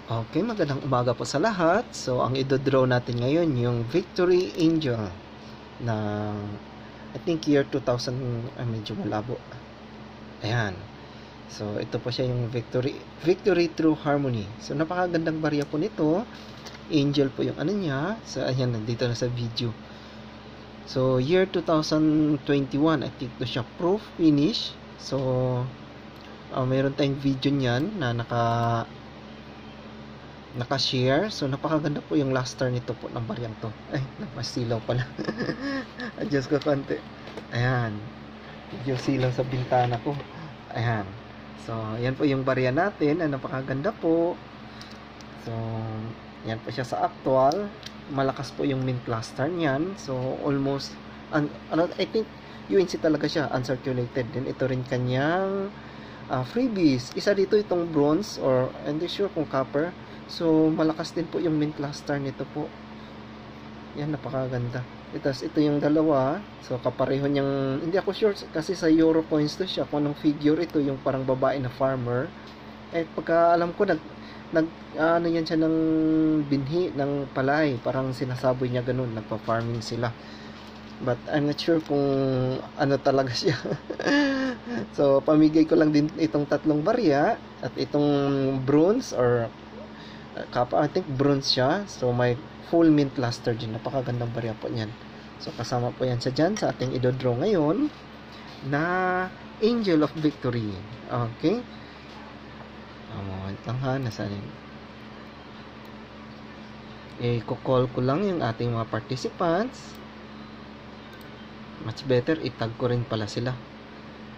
Okay, magandang umaga po sa lahat. So, ang i-draw natin ngayon yung Victory Angel na I think year 2000, medyo malabo. Ayan. So, ito po siya yung Victory Through Harmony. So, napakagandang barya po nito. Angel po yung ano niya. So, ayan, nandito na sa video. So, year 2021, I think ito siya proof finish. So, mayroon tayong video niyan na naka-share. So, napakaganda po yung luster nito po ng baryang to. Ay, napasilaw pala. Adjust ko konti. Ayan. Medyo silaw sa bintana ko. Ayan. So, yan po yung barya natin. Napakaganda po. So, yan po siya sa actual. Malakas po yung mint luster niyan. So, almost, I think, UNC talaga siya, uncirculated. Then, ito rin kanyang freebies. Isa dito itong bronze or hindi sure kung copper. So, malakas din po yung mint luster nito po. Yan, napakaganda. Ito yung dalawa. So, kapareho niyang, hindi ako sure kasi sa Euro coins to siya. Kung anong figure ito, yung parang babae na farmer. Eh, pagka alam ko, ano yan siya ng binhi, ng palay. Parang sinasaboy niya ganun. Nagpa-farming sila. But, I'm not sure kung ano talaga siya. So, pamigay ko lang din itong tatlong barya. At itong bronze or I think bronze siya. So, may full mint luster din. Napakagandang barya po niyan. So, kasama po yan sa dyan sa ating idodraw ngayon na Angel of Victory. Okay? Moment lang ha. Nasaan yun? I-call ko lang yung ating mga participants. Much better, itag ko rin pala sila.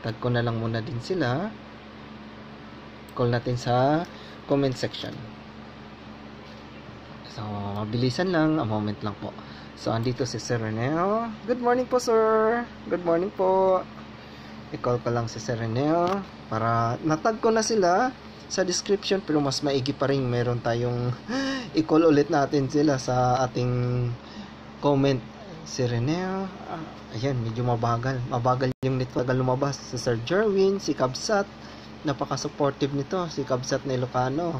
Tag ko na lang muna din sila. Call natin sa comment section. So, mabilisan lang. A moment lang po. So, andito si Sir Renel. Good morning po, sir. Good morning po. I-call ko lang si Sir Renel para natag ko na sila sa description. Pero mas maigi pa rin. Meron tayong i-call ulit natin sila sa ating comment. Si Renel. Ayan, medyo mabagal. Mabagal yung network lumabas. Si Sir Jerwin, si Kabsat. Napaka-supportive nito. Si Kabsat na Ilocano.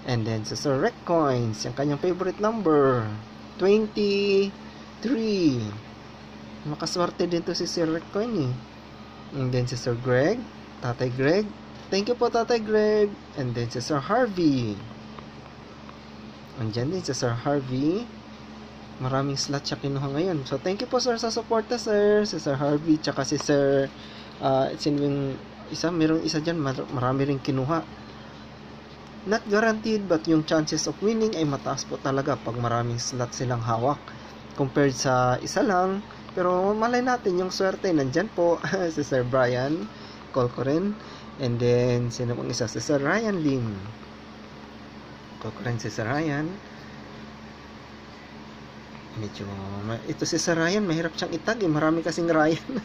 And then, si Sir Rec Coins, yung kanyang favorite number, 23. Makaswerte din to si Sir Rec Coin eh. And then, si Sir Greg, Tatay Greg. Thank you po, Tatay Greg. And then, si Sir Harvey. Andyan din si Sir Harvey. Maraming slot siya kinuha ngayon. So, thank you po, sir, sa support na, sir. Si Sir Harvey, tsaka si Sir, merong isa dyan, marami rin kinuha. Not guaranteed, but yung chances of winning ay mataas po talaga pag maraming slot silang hawak compared sa isa lang. Pero malay natin yung swerte nandyan po. Si Sir Brian, call ko rin. And then sino pang isa? Si Sir Ryan Lim, call ko rin si Sir Ryan. Medyo ito si Sir Ryan, mahirap siyang itag eh. Marami kasing Ryan.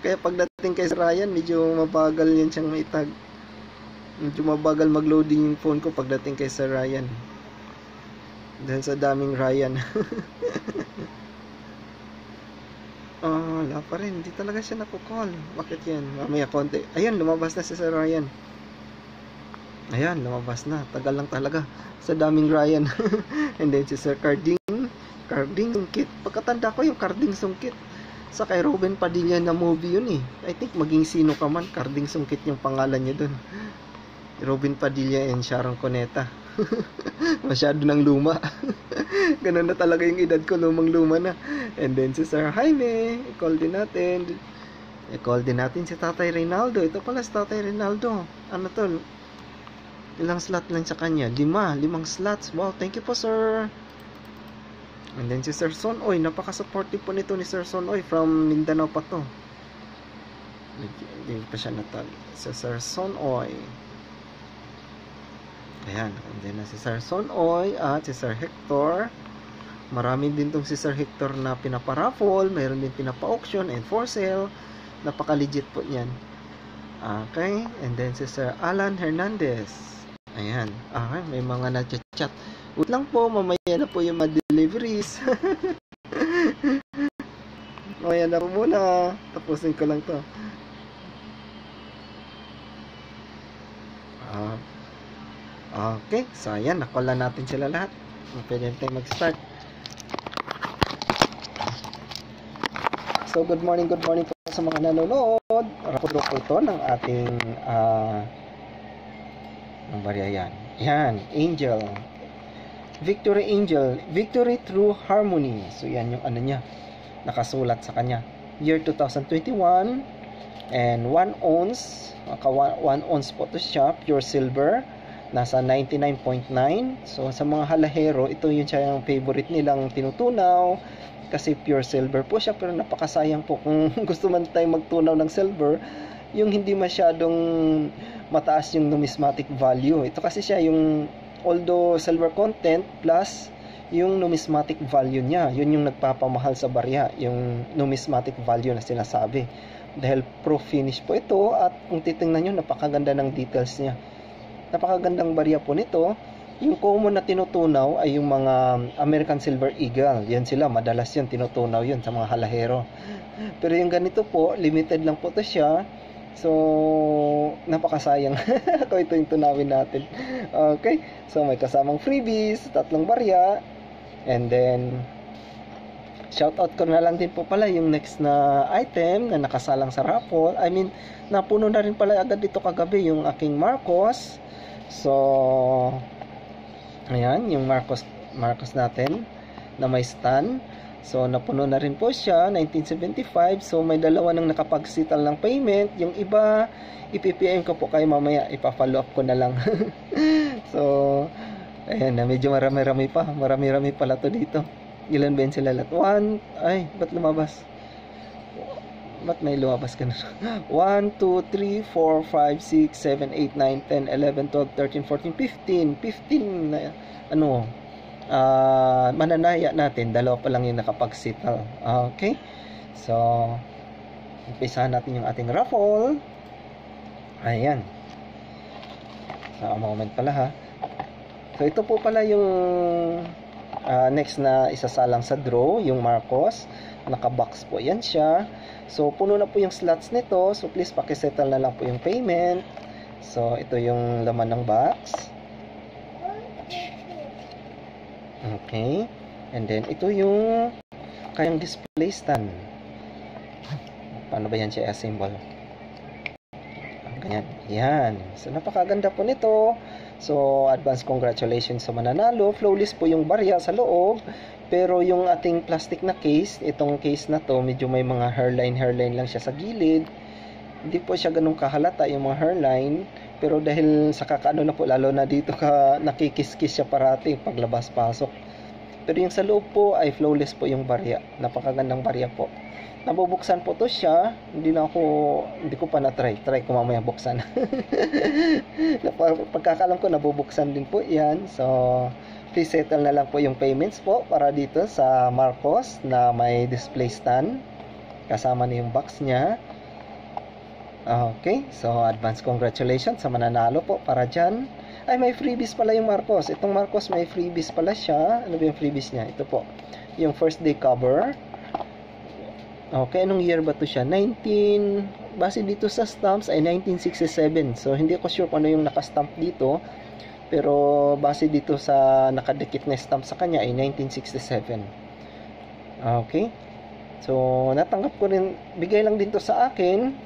Kaya pagdating kay Sir Ryan, medyo mabagal yan siyang maitag. Medyo mabagal mag-loading yung phone ko pagdating kay Sir Ryan. Dahil sa daming Ryan. Wala pa rin. Hindi talaga siya napukol. Bakit yan? Mamaya konti. Ayan, lumabas na si Sir Ryan. Ayan, lumabas na. Tagal lang talaga. Sa daming Ryan. And then si Sir Carding Sungkit. Pagkatanda ko yung Carding Sungkit. Sa kay Robin Padilla na movie yun eh. I think maging sino ka man, Carding Sungkit yung pangalan niya dun. Robin Padilla and Sharon Cuneta. Masyado nang luma. Ganun na talaga yung edad ko, lumang-luma na. And then si Sir Jaime, i-call din natin si Tatay Reynaldo. Ito pala si Tatay Reynaldo. Ano to? Ilang slot lang sa kanya? 5 slots. Wow, thank you po, sir. And then si Sir Sonoy, napaka-supportive po nito ni Sir Sonoy from Mindanao pa to. Hindi pa siya natag. Si Sir Sonoy. Ayan, and then si Sir Sonoy at si Sir Hector. Marami din tong si Sir Hector na pinaparaffle, mayroon din pinapa-auction and for sale. Napaka-legit po niyan. Okay, and then si Sir Alan Hernandez. Ayan, may mga nag-chat. Wait lang po, mamaya na po yung mga deliveries. Mamaya na po muna. Tapusin ko lang to. Okay, so ayan, na-call na natin sila lahat. Pwede tayo mag-start. So good morning po sa mga nanonood. Rapodro po ito ng ating ng barya yan. Yan, Angel. Victory Angel, Victory Through Harmony. So yan yung ano niya, nakasulat sa kanya. Year 2021 and 1 ounce, 1 ounce po to siya, pure silver. Nasa 99.9. So sa mga halahero, ito yung siya yung favorite nilang tinutunaw kasi pure silver po siya, pero napakasayang po kung gusto man tayo magtunaw ng silver, yung hindi masyadong mataas yung numismatic value. Ito kasi siya yung although silver content plus yung numismatic value niya, yun yung nagpapamahal sa barya, yung numismatic value na sinasabi. Dahil proof finish po ito, at kung titingnan nyo, napakaganda ng details niya. Napakagandang barya po nito. Yung common na tinutunaw ay yung mga American Silver Eagle. Yan sila, madalas yun, tinutunaw yun sa mga halahero. Pero yung ganito po, limited lang po to siya. So, napakasayang. Kung ito yung tunawin natin. Okay, so may kasamang freebies, 3 barya. And then, shoutout ko na lang din po pala yung next na item na nakasalang sa raffle. I mean, napuno na rin pala agad dito kagabi yung aking Marcos. So, ayan, yung Marcos natin na may stand. So, napuno na rin po siya, 1975. So, may dalawa nang nakapagsital ng payment. Yung iba, ipipm ko po kayo mamaya. Ipa-follow up ko na lang. So, ayan na, medyo marami-rami pa. Marami-rami pala to dito. Ilan ba yun sila lahat? 1, ay, ba't lumabas? Ba't may lumabas ka na? 1, 2, 3, 4, 5, 6, 7, 8, 9, 10, 11, 12, 13, 14, 15. 15 na, ano, mananaya natin. Dalawa pa lang yung nakapagsital. Okay? So, umpisahan natin yung ating raffle. Ayan. So, a moment pala ha. So, ito po pala yung next na isasalang sa draw, yung Marcos. Nakabox po yan siya. So, puno na po yung slots nito. So, please pakisettle na lang po yung payment. So, ito yung laman ng box. Okay. And then, ito yung kayang display stand. Paano ba yan siya symbol? Ganyan. Yan. So, napakaganda po nito. So, advance congratulations sa mananalo. Flawless po yung barya sa loob. Pero yung ating plastic na case, itong case na to, medyo may mga hairline lang siya sa gilid. Hindi po siya ganun kahalata yung mga hairline. Pero dahil sa kakaano na po, lalo na dito nakikis-kiss siya parati paglabas-pasok. Pero yung sa loob po ay flawless po yung barya. Napakagandang barya po. Nabubuksan po to siya. Hindi ko pa na-try. Try ko mamaya buksan. Pagkakalam ko, nabubuksan din po yan. So, please settle na lang po yung payments po para dito sa Marcos na may display stand. Kasama na yung box niya. Okay, so advance congratulations sa mananalo po para dyan. Ay, may freebies pala yung Marcos. Itong Marcos may freebies pala siya. Ano ba yung freebies niya? Ito po. Yung first day cover. Okay, anong year ba to siya? Base dito sa stamps ay 1967. So, hindi ko sure kung ano yung nakastamp dito. Pero base dito sa nakadikit na stamp sa kanya ay 1967. Okay. So, natanggap ko rin, bigay lang din to sa akin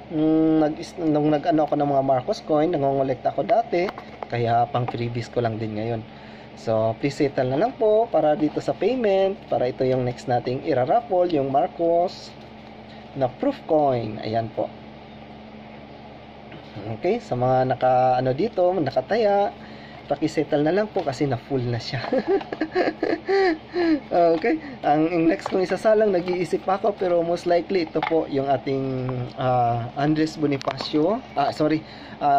nung nag-ano ako ng mga Marcos coin, nangongolekta ako dati, kaya pang freebies ko lang din ngayon. So, please settle na lang po para dito sa payment, para ito yung next nating iraraffle, yung Marcos na proof coin. Ayan po. Okay, sa mga nakataya, pakisettle na lang po kasi na full na siya. Okay, ang next kong isasalang, nag-iisip pa ako, pero most likely ito po yung ating Andres Bonifacio,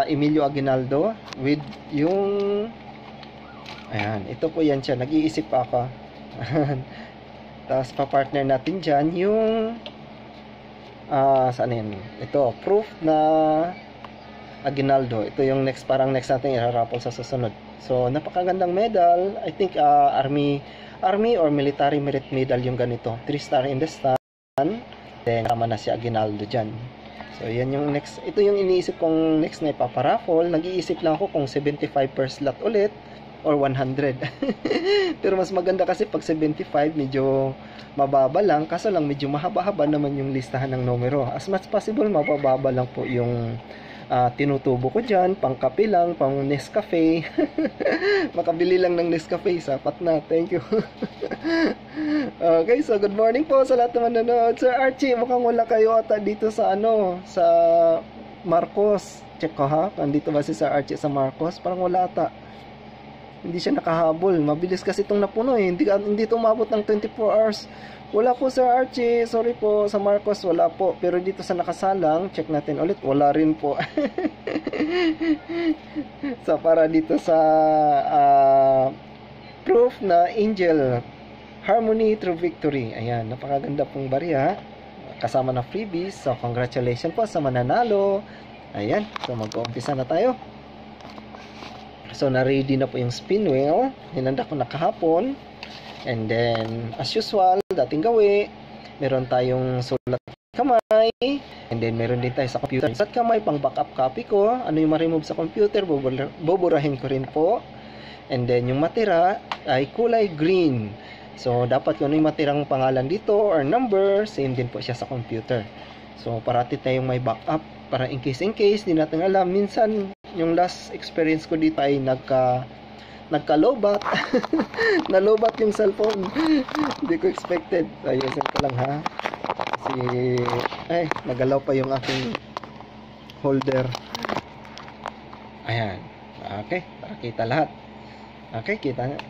Emilio Aguinaldo with yung ayan, ito po yan siya, nag-iisip pa ako. Tapos pa-partner natin dyan yung saan yan? Ito, proof na Aguinaldo. Ito yung parang next natin i-raffle sa susunod. So, napakagandang medal. I think Army or Military Merit Medal yung ganito. 3-star in the stand. Then, tama na si Aguinaldo dyan. So, yan yung next. Ito yung iniisip kong next na ipaparaffle. Nag-iisip lang ako kung 75 per slot ulit or 100. Pero mas maganda kasi pag 75, medyo mababa lang. Kaso lang, medyo mahaba-haba naman yung listahan ng numero. As much possible, mabababa lang po yung tinutubo ko dyan. Pang kape lang, pang Nescafe. Makabili lang ng Nescafe, sapat na. Thank you. Okay, so good morning po sa lahat naman nanonood. Sir Archie, mukhang wala kayo ata dito sa sa Marcos. Check ko ha, nandito ba si Sir Archie sa Marcos? Parang wala ata. Hindi siya nakahabol. Mabilis kasi itong napuno eh. Hindi ito umabot ng 24 hours. Wala po Sir Archie. Sorry po, sa Marcos wala po. Pero dito sa nakasalang, check natin ulit. Wala rin po. So para dito sa proof na Angel Harmony Through Victory. Ayan, napakaganda pong barya. Kasama na freebies. So congratulations po sa mananalo. Ayan, so mag-uumpisa na tayo. So, na-ready na po yung spin wheel. Hinanda ko na kahapon. And then, as usual, dating gawi, meron tayong sulat kamay. And then, meron din tayo sa computer. Sulat kamay, pang backup copy ko. Ano yung ma-remove sa computer, buburahin ko rin po. And then, yung matira ay kulay green. So, dapat kung ano yung matirang pangalan dito or number, same din po siya sa computer. So, parati tayong may backup. Para in case, di natin alam. Minsan, yung last experience ko dito ay nagka-lowbat. Na-lowbat yung cellphone. Hindi ko expected. Ayusin ko lang ha. Kasi, nagalaw pa yung aking holder. Ayan. Okay, para kita lahat. Okay, kita na.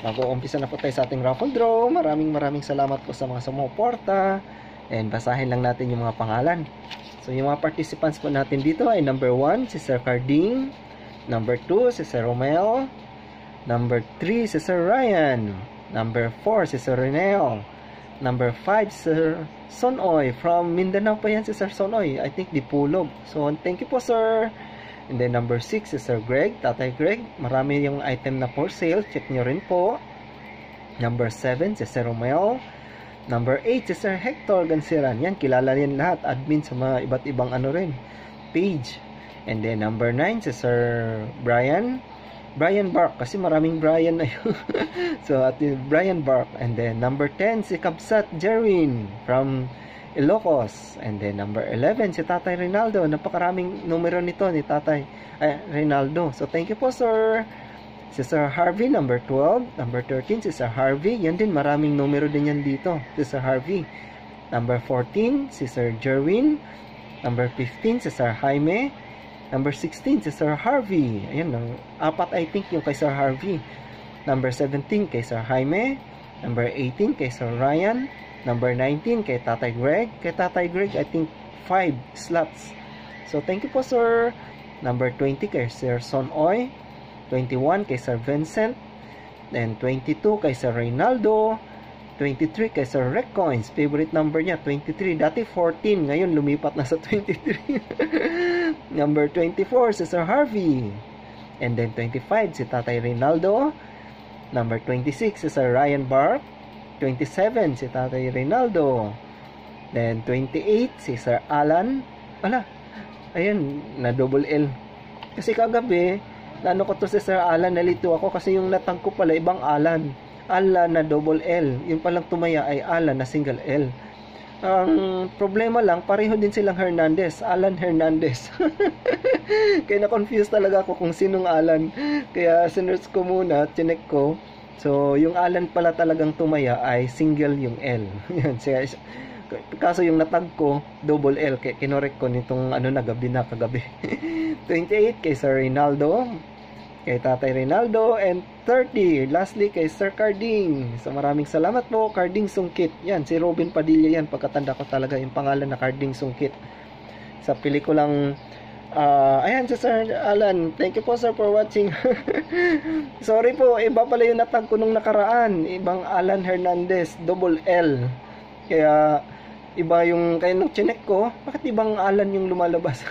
Mag-uumpisa na po tayo sa ating raffle draw. Maraming salamat po sa mga sumuporta. And basahin lang natin yung mga pangalan. So, yung mga participants po natin dito ay number 1, si Sir Carding. Number 2, si Sir Romel. Number 3, si Sir Ryan. Number 4, si Sir Renel. Number 5, Sir Sonoy. From Mindanao pa yan si Sir Sonoy. I think Dipulog. So, thank you po, sir. And then, number 6, si Sir Greg. Tatay Greg. Marami yung item na for sale. Check nyo rin po. Number 7, si Sir Romel. Number 8, si Sir Hector Gansiran. Yan, kilala yan lahat. Admin sa mga iba't ibang page. And then, number 9, si Sir Brian Bark. Kasi maraming Brian na yun. So, Brian Bark. And then, number 10, si Kabsat Jerwin from Ilocos. And then, number 11, si Tatay Rinaldo. Napakaraming numero nito ni Tatay Rinaldo. So, thank you po, sir. Si Sir Harvey, number 12. Number 13, si Sir Harvey. Yan din, maraming numero din yan dito. Si Sir Harvey. Number 14, si Sir Jerwin. Number 15, si Sir Jaime. Number 16, si Sir Harvey. Ayan, 4 I think yung kay Sir Harvey. Number 17, kay Sir Jaime. Number 18, kay Sir Ryan. Number 19, kay Tatay Greg. Kay Tatay Greg, I think 5 slots. So, thank you po, sir. Number 20, kay Sir Sonoy. 21 kay Sir Vincent, then 22 kay Sir Reynaldo, 23 kay Sir Rec Coins, favorite number niya 23, dati 14, ngayon lumipat na sa 23. Number 24 si Sir Harvey, and then 25 si Tatay Reynaldo. Number 26 si Sir Ryan Bark, 27 si Tatay Reynaldo, then 28 si Sir Alan. Ayun, na double L kasi kagabi ano ko to si Sir Alan, nalito ako kasi yung natag ko pala ibang Alan na double L, yung palang tumaya ay Alan na single L. Ang problema lang, pareho din silang Hernandez, Alan Hernandez. Kaya na-confuse talaga ako kung sinong Alan, kaya sinerch ko muna, chinek ko. So yung Alan pala talagang tumaya ay single yung L. Yan, kaso yung natag ko double L, kaya kinorek ko nitong kagabi. 28 kay Sir Reynaldo, kay Tatay Reynaldo, and 30 lastly kay Sir Carding. So maraming salamat po, Carding Sungkit. Yan, si Robin Padilla yan, pagkatanda ko talaga yung pangalan na Carding Sungkit sa pelikulang ayan si Sir Alan. Thank you po, sir, for watching. Sorry po, iba pala yung natag ko nung nakaraan, ibang Alan Hernandez, double L, kaya iba yung, kaya nung chinek ko, bakit ibang Alan yung lumalabas?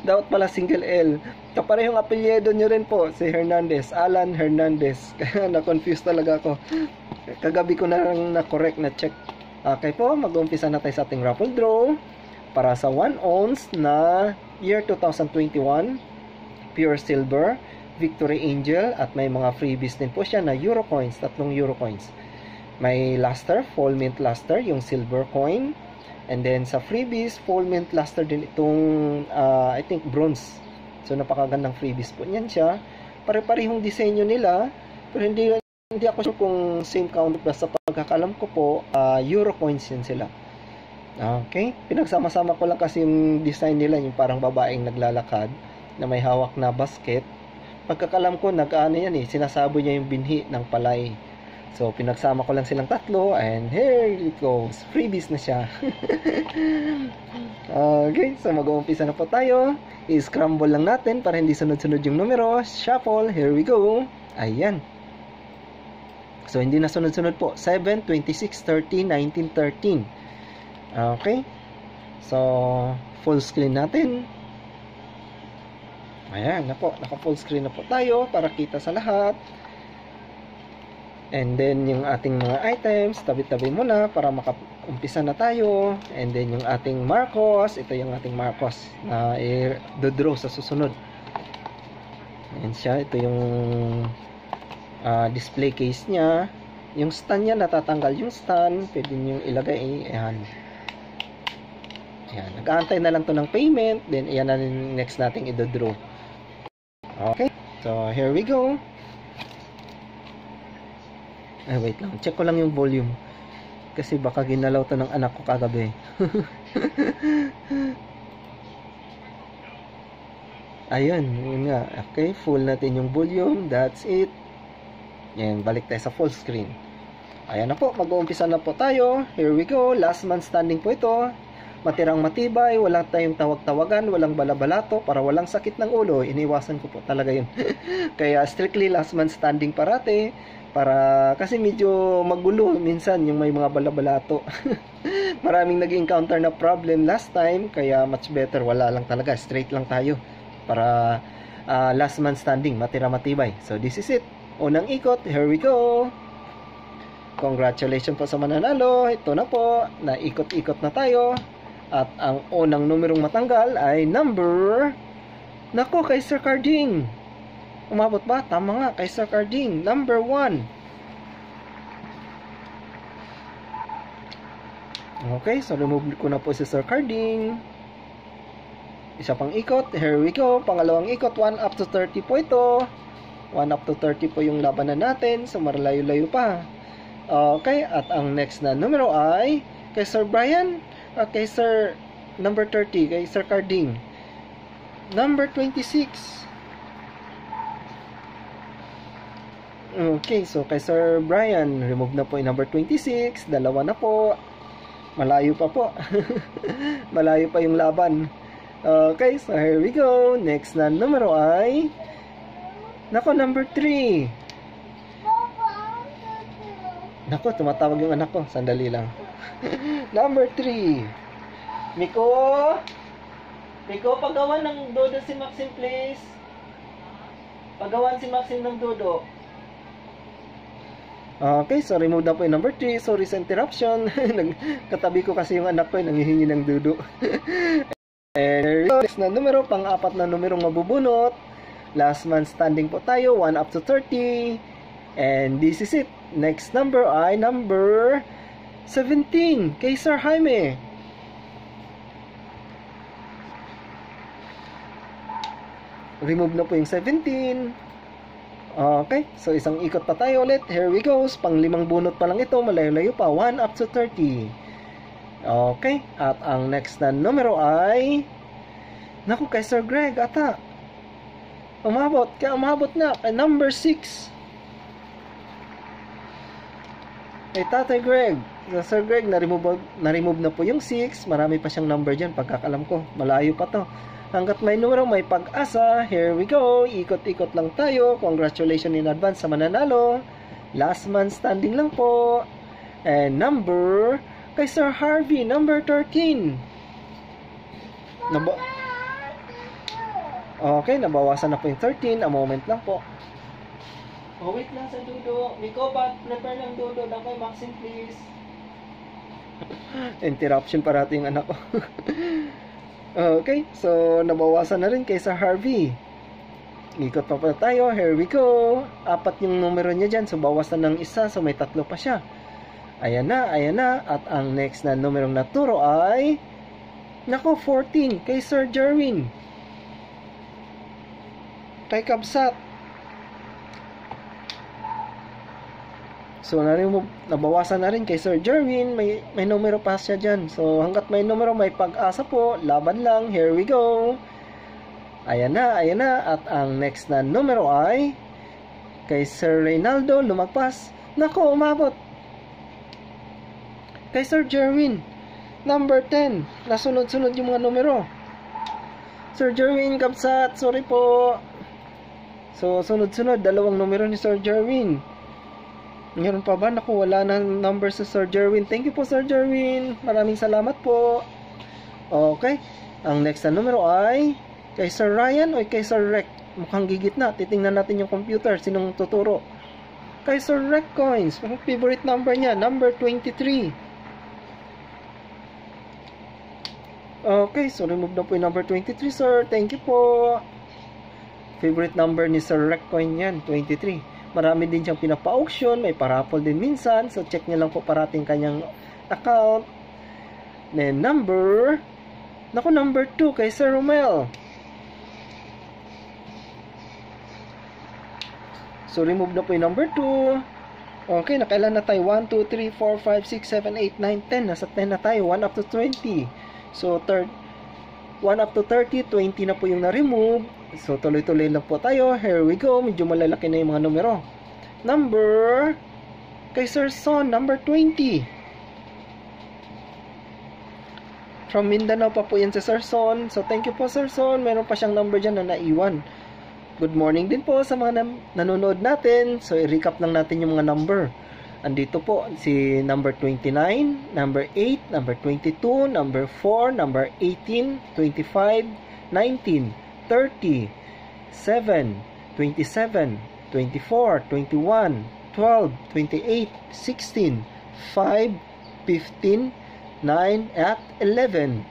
Dapat pala single L. Kaparehong apelyido nyo rin po, si Hernandez, Alan Hernandez. Kaya na-confuse talaga ako. Kagabi ko na lang na-correct na check. Okay po, mag-umpisa na tayo sa ating raffle draw. para sa 1 ounce na year 2021 pure silver Victory Angel, at may mga freebies din po siya na euro coins, 3 euro coins. May luster, full mint luster, yung silver coin. And then sa freebies, full mint luster din itong I think bronze. So napakagandang freebies po niyan siya. Pare-parehong disenyo nila, pero hindi ako sure kung same count ba. Sa pagkakalam ko po, euro coins yan sila. Okay, pinagsama-sama ko lang kasi yung design nila, yung parang babaeng naglalakad na may hawak na basket. Pagkakalam ko, nag-ano yan sinasaboy niya yung binhi ng palay. So, pinagsama ko lang silang tatlo, and here it goes. Freebies na siya. Okay, so mag-uumpisa na po tayo. I-scramble lang natin para hindi sunod-sunod yung numero. Shuffle, here we go. Ayan. So, hindi na sunod-sunod po. 7, 26, 30, 19, 13. Okay. So, full screen natin. Ayan na po, naka full screen na po tayo para kita sa lahat. And then yung ating mga items, tabi-tabi muna para makaumpisa na tayo. And then yung ating Marcos, ito yung ating Marcos na i-draw sa susunod. Ayan siya, ito yung display case niya. Yung stand niya, natatanggal yung stand, pwede nyo ilagay. Ayan. Ayan, nag-aantay na lang to ng payment. Then ayan na next nating i-draw. Okay, so here we go. Ay, wait lang. Check ko lang yung volume. Kasi baka ginalaw to ng anak ko kagabi. Ayun, yun nga. Okay, full natin yung volume. That's it. Yan, balik tayo sa full screen. Ayan na po, mag-uumpisa na po tayo. Here we go. Last man standing po ito. Matirang matibay, wala tayong tawag-tawagan, walang balabalato, para walang sakit ng ulo. Iniwasan ko po talaga yun. Kaya strictly last man standing parate, para kasi medyo magulo minsan yung may mga balabalato. Maraming nag-encounter na problem last time, kaya much better wala lang talaga, straight lang tayo para last man standing, matira matibay. So this is it. Unang ikot, here we go. Congratulations po sa mananalo. Ito na po, naikot-ikot na tayo. At ang unang numerong matanggal ay number... Nako, kay Sir Carding. Umabot ba? Tama nga, kay Sir Carding. Number 1. Okay, so remove ko na po si Sir Carding. Isa pang ikot. Here we go. Pangalawang ikot, 1 up to 30 po ito. 1 up to 30 po yung labanan natin. So maralayo-layo pa. Okay, at ang next na numero ay kay Sir Brian. Okay, Sir number 30, kay Sir Carding. Number 26. Okay, so kay Sir Brian, remove na po yung number 26. Dalawa na po. Malayo pa po. Malayo pa yung laban. Okay, so here we go. Next na numero ay... Nako, number 3. Nako, tumatawag yung anak ko. Sandali lang. Number 3. Miko, pagawan ng dodo si Maxim, please. Pagawan si Maxim ng dodo. Okay, so remove na po yung number 3. Sorry sa interruption. Katabi ko kasi yung anak ko, nanghihingi ng dodo. And next na numero, pang-apat na numerong mabubunot. Last man standing po tayo, 1 up to 30. And this is it. Next number ay number 17, kay Sir Jaime. Remove na po yung 17. Okay, so isang ikot pa tayo ulit. Here we go. Pang 5 bunot pa lang ito. Malayo-layo pa. 1 up to 30. Okay, at ang next na numero ay... Naku, kay Sir Greg ata. Umabot na. Number 6. Kay Tatay Greg. Sir Greg, na-remove na po yung 6. Marami pa siyang number dyan. Pagkakalam ko, malayo pa to. Hanggat may numero, may pag-asa. Here we go. Ikot-ikot lang tayo. Congratulations in advance sa mananalo. Last man standing lang po. And number, kay Sir Harvey, number 13. Okay, nabawasan na po yung 13. A moment lang po. Oh, wait lang sa dudo. Miko, prepare ng dudo. Dakay Maxim, please. Interruption parati yung anak ko. Okay, so nabawasan na rin kay Sir Harvey. Ikot pa pala tayo. Here we go. 4 yung numero niya dyan. So bawasan ng isa. So may 3 pa siya. Ayan na, ayan na. At ang next na numerong naturo ay nako, 14 kay Sir Jerwin. Kay Kabsat. So nabawasan na rin kay Sir Jerwin. May numero pa siya dyan. So hanggat may numero, may pag-asa po. Laban lang. Here we go. Ayan na, ayan na. At ang next na numero ay kay Sir Reynaldo. Lumagpas. Nako, umabot kay Sir Jerwin. Number 10. Nasunod-sunod yung mga numero. Sir Jerwin Kabsat, sorry po. So sunod-sunod 2 numero ni Sir Jerwin. Meron pa ba? Naku, wala na number sa Sir Jerwin. Thank you po, Sir Jerwin. Maraming salamat po. Okay. Ang next na numero ay kay Sir Ryan o kay Sir Rec. Mukhang gigit na. Titingnan natin yung computer. Sinong tuturo? Kay Sir Rec Coins. Favorite number niya, number 23. Okay, so remove na po yung number 23, sir. Thank you po. Favorite number ni Sir Rec Coin yan, 23. Marami din siyang pinapa-auction, may parapol din minsan. So check niyo lang po parating kanyang account. Then number 2 kay Sir Romel. So remove na po yung number 2. Okay, nakailan na tayo? 1, 2, 3, 4, 5, 6, 7, 8, 9, 10. Nasa 10 na tayo, 1 up to 20. So 1 up to 30, 20 na po yung na-remove. So tuloy-tuloy lang po tayo. Here we go. Medyo malalaki na yung mga numero. Number kay Sir Son, number 20. From Mindanao pa po yan si Sir Son. So thank you po, Sir Son. Meron pa siyang number dyan na naiwan. Good morning din po sa mga nanonood natin. So i-recap lang natin yung mga number. Andito po si number 29, number 8, number 22, number 4, number 18, 25, 19, 30, 7, 27, 24, 21, 12, 28, 16, 5, 15, 9, at 11.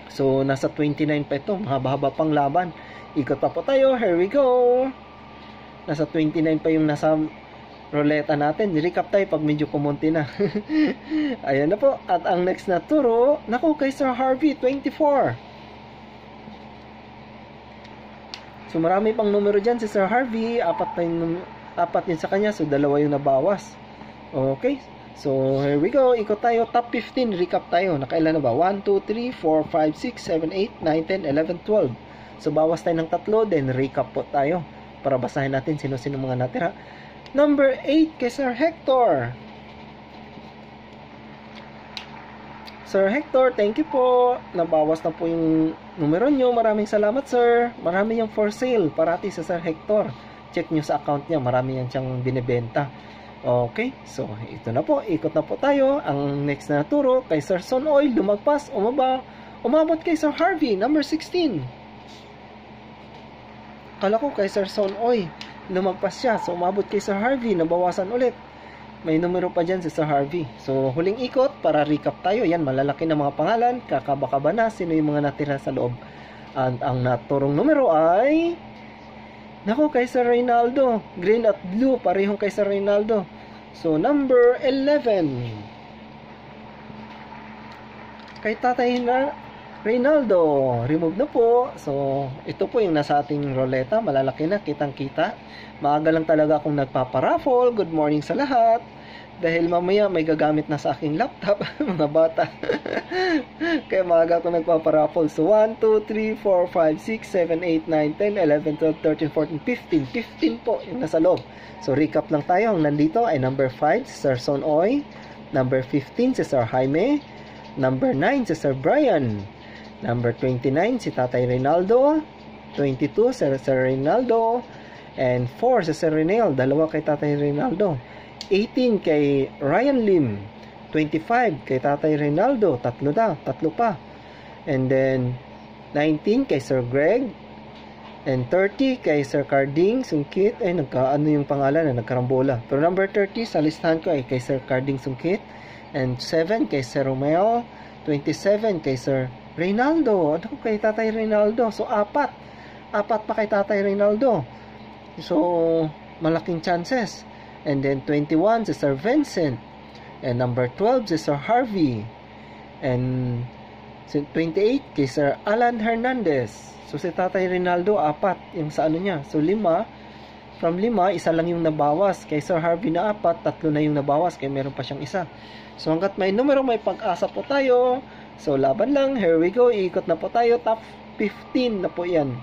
So nasa 29 pa ito. Mahaba-haba pang laban. Ikot pa po tayo. Here we go. Nasa 29 pa yung nasa roleta natin. Recap tayo pag medyo kumunti na. Ayan na po. At ang next na turo, naku, kay Sir Harvey, 24. So marami pang numero dyan si Sir Harvey. 4 yun sa kanya. So 2 yung nabawas. Okay. So here we go. Ikot tayo. Top 15. Recap tayo. Nakailan na ba? 1, 2, 3, 4, 5, 6, 7, 8, 9, 10, 11, 12. So bawas tayo ng 3. Then recap po tayo. Para basahin natin sino-sino mga natira. Number 8 kay Sir Hector. Sir Hector, thank you po. Nabawas na po yung numero nyo. Maraming salamat, sir. Marami yung for sale parati sa Sir Hector. Check nyo sa account niya. Marami yan siyang binibenta. Okay, so ito na po. Ikot na po tayo. Ang next na turo kay Sir Son Oil. Lumagpas, umabot kay Sir Harvey, number 16. Kala ko kay Sir Son Oil. Lumagpas siya. So umabot kay Sir Harvey. Nabawasan ulit. May numero pa dyan si Sir Harvey. So huling ikot para recap tayo. Yan, malalaki na mga pangalan. Kakaba-kaba na. Sino yung mga natira sa loob. And ang naturong numero ay naku, kay Sir Reynaldo. Green at blue. Parehong kay Sir Reynaldo. So number 11 kay Tatay Reynaldo. Remove na po. So ito po yung nasa ating roleta. Malalaki na, kitang kita. Maaga lang talaga akong nagpaparaffle. Good morning sa lahat. Dahil mamaya may gagamit na sa aking laptop. Mga bata. Kaya maaga akong nagpaparaffle. So 1, 2, 3, 4, 5, 6, 7, 8, 9, 10, 11, 12, 13, 14, 15. 15 po yung nasa loob. So recap lang tayo. Ang nandito ay number 5 si Sir Son Oy. Number 15 si Sir Jaime. Number 9 si Sir Brian. Number 29 si Tatay Reynaldo. 22 si Sir Reynaldo. And 4 si Sir Renel. 2 kay Tatay Reynaldo. 18 kay Ryan Lim. 25 kay Tatay Reynaldo. 3 pa. And then 19 kay Sir Greg. And 30 kay Sir Carding Sungkit. Ay, nagkaano yung pangalan na nagkarambola. Pero number 30 sa listahan ko ay kay Sir Carding Sungkit. And 7 kay Sir Romeo. 27 kay Sir Reynaldo. Ano kay Tatay Reynaldo? So, apat pa kay Tatay Reynaldo. So, malaking chances. And then 21 si Sir Vincent. And number 12 si Sir Harvey. And 28 kay Sir Alan Hernandez. So si Tatay Reynaldo, apat yung sa ano niya. So 5, from 5, isa lang yung nabawas. Kay Sir Harvey na 4, 3 na yung nabawas. Kaya meron pa siyang isa. So hanggat may numero, may pag-asa po tayo. So laban lang, here we go. Iikot na po tayo, top 15 na po yan.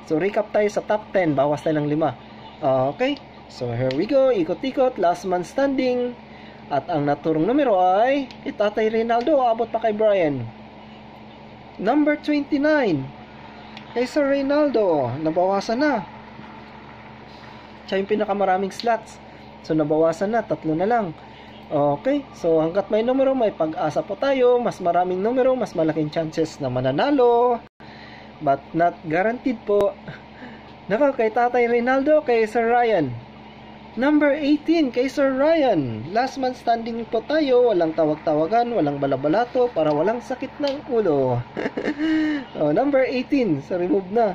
So recap tayo sa top 10, bawas tayo ng 5. Okay, so here we go. Ikot-ikot, last man standing. At ang naturong numero ay Tatay Reynaldo, abot pa kay Brian. Number 29 kay Sir Reynaldo, nabawasan na. Siya yung pinakamaraming slots. So nabawasan na, 3 na lang. Okay, so hanggat may numero, may pag-asa po tayo. Mas maraming numero, mas malaking chances na mananalo. But not guaranteed po. Naka, kay Tatay Reynaldo, kay Sir Ryan. Number 18 kay Sir Ryan. Last man standing po tayo. Walang tawag-tawagan, walang balabalato, para walang sakit ng ulo. Number 18. So remove na.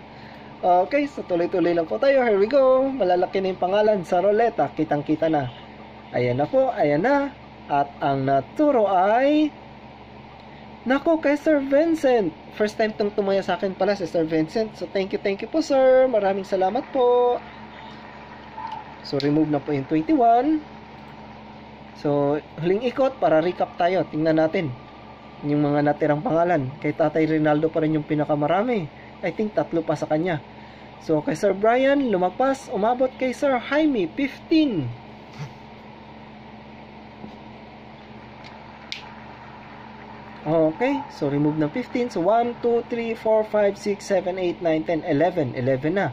Okay, so tuloy-tuloy lang po tayo. Here we go. Malalaki na yung pangalan sa roleta. Kitang-kita na. Ayan na po, ayan na. At ang naturo ay... Nako, kay Sir Vincent. First time tong tumaya sa akin pala si Sir Vincent. So thank you po sir. Maraming salamat po. So, remove na po yung 21. So, huling ikot para recap tayo. Tingnan natin yung mga natirang pangalan. Kay Tatay Reynaldo pa rin yung pinakamarami. I think 3 pa sa kanya. So, kay Sir Brian, lumagpas. Umabot kay Sir Jaime, 15. Okay. So, remove ng 15. So, 1, 2, 3, 4, 5, 6, 7, 8, 9, 10, 11. 11 na.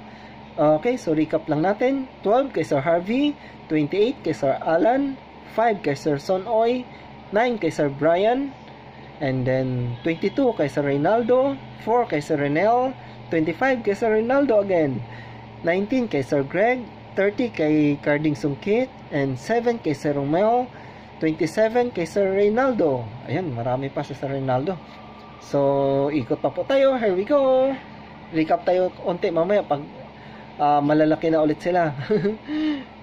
Okay, so recap lang natin. 12 kay Sir Harvey, 28 kay Sir Alan, 5 kay Sir Sonoy, 9 kay Sir Brian, and then 22 kay Sir Reynaldo, 4 kay Sir Renel, 25 kay Sir Reynaldo again, 19 kay Sir Greg, 30 kay Carding Sungkit, and 7 kay Sir Romeo, 27 kay Sir Reynaldo. Ayan, marami pa si Sir Reynaldo. So, ikot pa po tayo. Here we go. Recap tayo konti mamaya pag malalaki na ulit sila.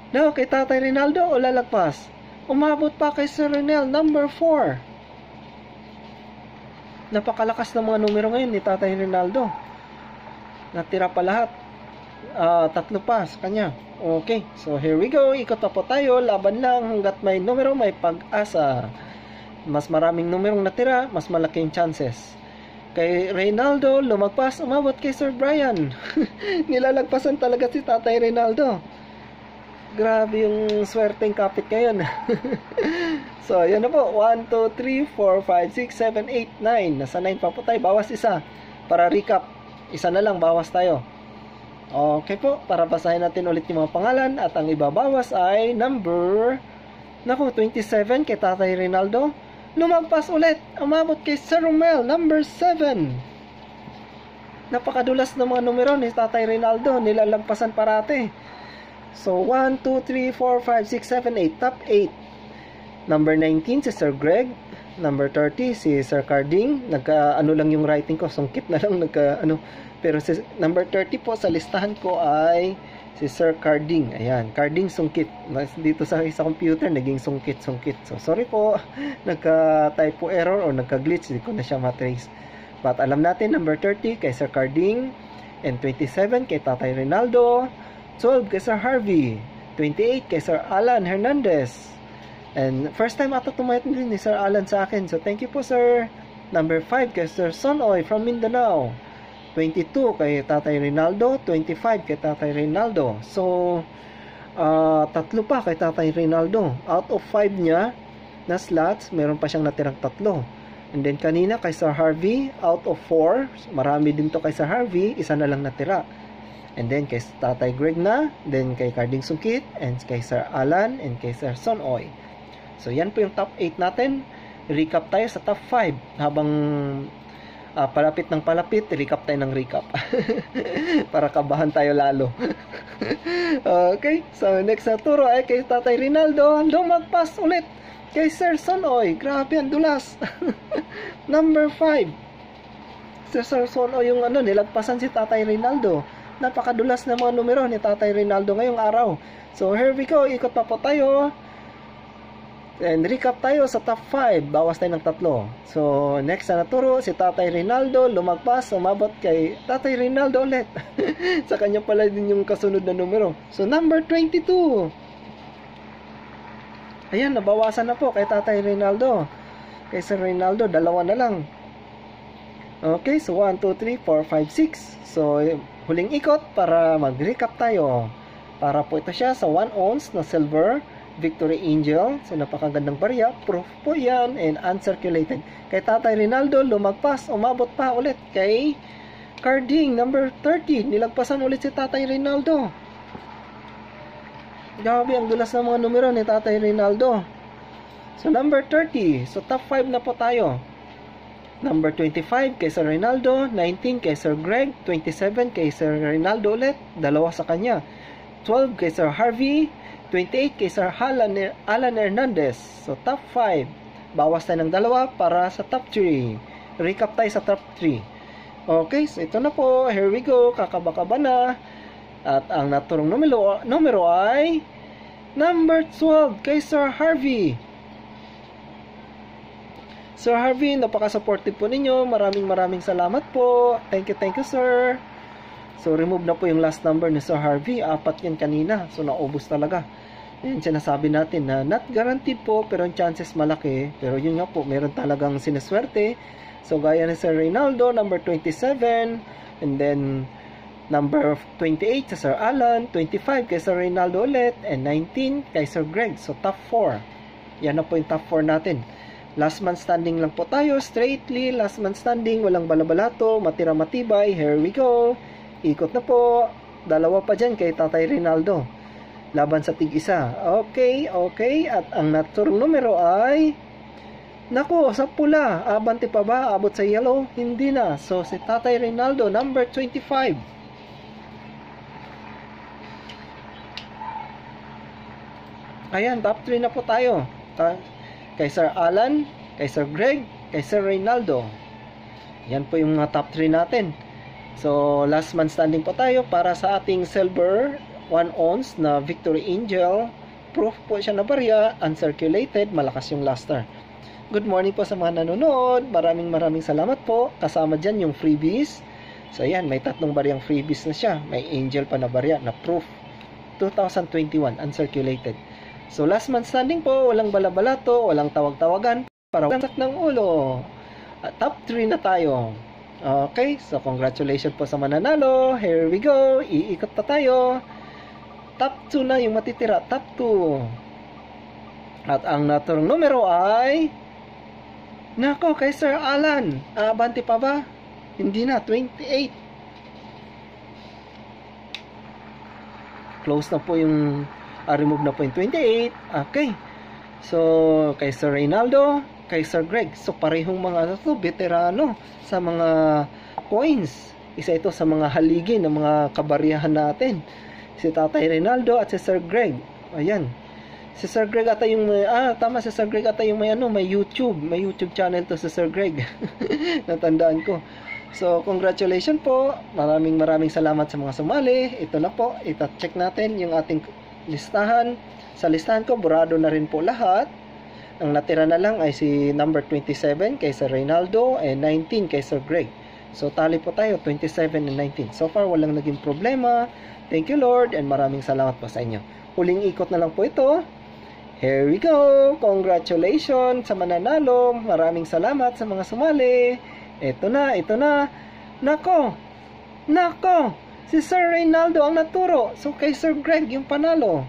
No, kay Tatay Reynaldo o lalagpas. Umabot pa kay Sir Renel, number 4. Napakalakas ng mga numero ngayon ni Tatay Reynaldo. Natira pa lahat. 3 pa sa kanya. Okay, so here we go. Ikot pa po tayo. Laban lang hanggat may numero, may pag-asa. Mas maraming numerong natira, mas malaking chances. Kay Reynaldo, lumagpas, umabot kay Sir Brian. Nilalagpasan talaga si Tatay Reynaldo. Grabe yung swerteng kapit ngayon. So, yan na po. 1, 2, 3, 4, 5, 6, 7, 8, 9. Nasa 9 pa po tayo. Bawas isa. Para recap. Isa na lang, bawas tayo. Okay po. Para basahin natin ulit yung mga pangalan. At ang ibabawas ay number... Naku, 27 kay Tatay Reynaldo. Lumagpas ulit. Umabot kay Sir Romel, number 7. Napakadulas ng mga numero ni Tatay Reynaldo. Nilalagpasan parate. So, 1, 2, 3, 4, 5, 6, 7, 8. Top 8. Number 19 si Sir Greg. Number 30 si Sir Carding. Nagka-ano lang yung writing ko. Sungkit na lang. Pero si number 30 po sa listahan ko ay... si Sir Carding. Ayan, Carding Sungkit. Dito sa computer, naging Sungkit. So, sorry po. Nagka-typo error o nagka-glitch. Hindi ko na siya matrace. But alam natin, number 30 kay Sir Carding. And 27 kay Tatay Reynaldo. 12 kay Sir Harvey. 28 kay Sir Alan Hernandez. And first time ata tumayat din ni Sir Alan sa akin. So, thank you po, sir. Number 5 kay Sir Sonoy from Mindanao. 22 kay Tatay Reynaldo, 25 kay Tatay Reynaldo. So, 3 pa kay Tatay Reynaldo. Out of 5 niya na slots, meron pa siyang natirang 3. And then kanina kay Sir Harvey, out of 4, marami din to kay Sir Harvey, isa na lang natira. And then kay Tatay Greg na, then kay Carding Sungkit, and kay Sir Alan, and kay Sir Sonoy. So, yan po yung top 8 natin. Recap tayo sa top 5 habang palapit ng palapit, recap tayo ng recap. Para kabahan tayo lalo. Okay, so next na turo ay kay Tatay Reynaldo. Lumagpas ulit. kay Sir Sonoy. Grabe, ang dulas. Number 5. Sir Sonoy, yung nilagpasan si Tatay Rinaldo. Napakadulas na mga numero ni Tatay Rinaldo ngayong araw. So, here we go. Ikot pa po tayo. And recap tayo sa top 5. Bawas tayo ng 3. So, next na naturo, si Tatay Rinaldo. Lumagpas, umabot kay Tatay Rinaldo ulit. Sa kanya pala din yung kasunod na numero. So, number 22. Ayan, nabawasan na po kay Tatay Rinaldo. Kay Sir Rinaldo, 2 na lang. Okay, so 1, 2, 3, 4, 5, 6. So, huling ikot para mag-recap tayo. Para po ito siya sa 1 ounce na silver Victory Angel. So, napakagandang barya. Proof po yan and uncirculated. Kay Tatay Rinaldo, lumagpas. Umabot pa ulit kay Carding, number 30. Nilagpasan ulit si Tatay Rinaldo. Grabe, ang dulas ng mga numero ni Tatay Rinaldo. So, number 30. So, top 5 na po tayo. Number 25 kay Sir Rinaldo, 19 kay Sir Greg, 27 kay Sir Rinaldo ulit, 2 sa kanya. 12 kay Sir Harvey, 28 kay Sir Alan Hernandez. So, top 5. Bawas tayo ng 2 para sa top 3. Recap tayo sa top 3. Okay, so ito na po. Here we go. Kakaba-kaba na. At ang naturong numero ay number 12 kay Sir Harvey. Sir Harvey, napaka-supportive po ninyo. Maraming salamat po. Thank you, sir. So, remove na po yung last number ni Sir Harvey. 4 yan kanina. So, naubos talaga. Yan, sinasabi natin na not guaranteed po, pero yung chances malaki. Pero yun nga po, meron talagang sineswerte. So, gaya ni Sir Rinaldo, number 27. And then, number 28 sa Sir Alan. 25 kay Sir Rinaldo ulit. And 19 kay Sir Greg. So, top 4. Yan na po yung top 4 natin. Last man standing lang po tayo, straightly, last man standing, walang balabalato, matira matibay, here we go. Ikot na po, 2 pa dyan kay Tatay Rinaldo. Laban sa tig-isa. Okay, at ang naturong numero ay, nako, sa pula, abante pa ba, abot sa yellow? Hindi na. So, si Tatay Rinaldo, number 25. Ayan, top 3 na po tayo. Kay Sir Alan, kay Sir Greg, kay Sir Rinaldo. Yan po yung mga top 3 natin. So, last man standing po tayo para sa ating silver 1 ounce na Victory Angel. Proof po siya na barya, uncirculated, malakas yung luster. Good morning po sa mga nanonood. Maraming salamat po. Kasama dyan yung freebies. So, yan, may 3 baryang freebies na siya. May angel pa na barya na proof. 2021, uncirculated. So, last man standing po, walang balabalato, walang tawag-tawagan, para walang sak ng ulo. At top 3 na tayo. Okay, so congratulations po sa mananalo. Here we go, iikot na tayo. Top 2 na yung matitira, top 2. At ang naturong numero ay, nako, kay Sir Alan. Abante pa ba? Hindi na, 28. Close na po yung remove na po yung 28. Okay. So, kay Sir Rinaldo, kay Sir Greg. So, parehong mga veterano sa mga coins. Isa ito sa mga haligi ng mga kabaryahan natin. Si Tatay Rinaldo at si Sir Greg. Ayan. Si Sir Greg ata yung tama, si Sir Greg ata yung may YouTube. May YouTube channel to si Sir Greg. Natandaan ko. So, congratulations po. Maraming salamat sa mga sumali. Ito na po. Ita-check natin yung ating listahan. Sa listahan ko, burado na rin po lahat. Ang natira na lang ay si number 27 kay Sir Rinaldo and 19 kay Sir Greg. So, tali po tayo, 27 and 19. So far, walang naging problema. Thank you, Lord, and maraming salamat po sa inyo. Huling ikot na lang po ito. Here we go. Congratulations sa mananalo. Maraming salamat sa mga sumali. Ito na. Nako. Si Sir Rinaldo ang naturo. So, kay Sir Greg yung panalo.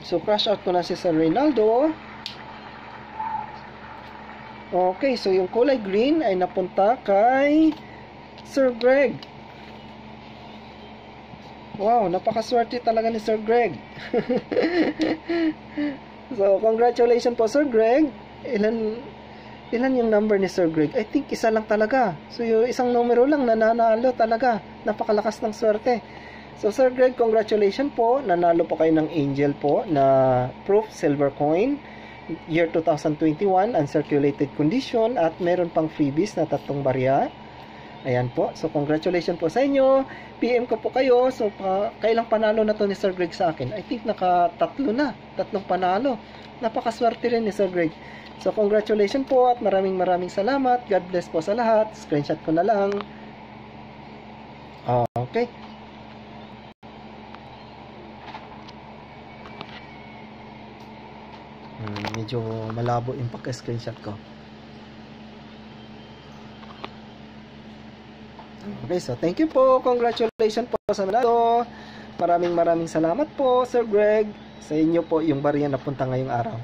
So, crash out ko na si Sir Rinaldo. Okay, so yung kulay green ay napunta kay Sir Greg. Wow, napakaswerte talaga ni Sir Greg. So, congratulations po, Sir Greg. Ilan yung number ni Sir Greg? I think isa lang talaga. So, yung isang numero lang nananalo talaga. Napakalakas ng swerte. So Sir Greg, congratulations po. Nanalo po kayo ng Angel po na proof silver coin. Year 2021, uncirculated condition, at meron pang freebies na 3 barya. Ayan po. So congratulations po sa inyo. PM ko po kayo. So kailang panalo na to ni Sir Greg sa akin? I think naka-3 na. 3 panalo. Napakaswerte rin ni Sir Greg. So congratulations po at maraming salamat. God bless po sa lahat. Screenshot ko na lang. Okay. Medyo malabo yung pagka-screenshot ko. Okay, so thank you po. Congratulations po sa manalo. Maraming salamat po, Sir Greg. Sa inyo po yung barya na punta ngayong araw.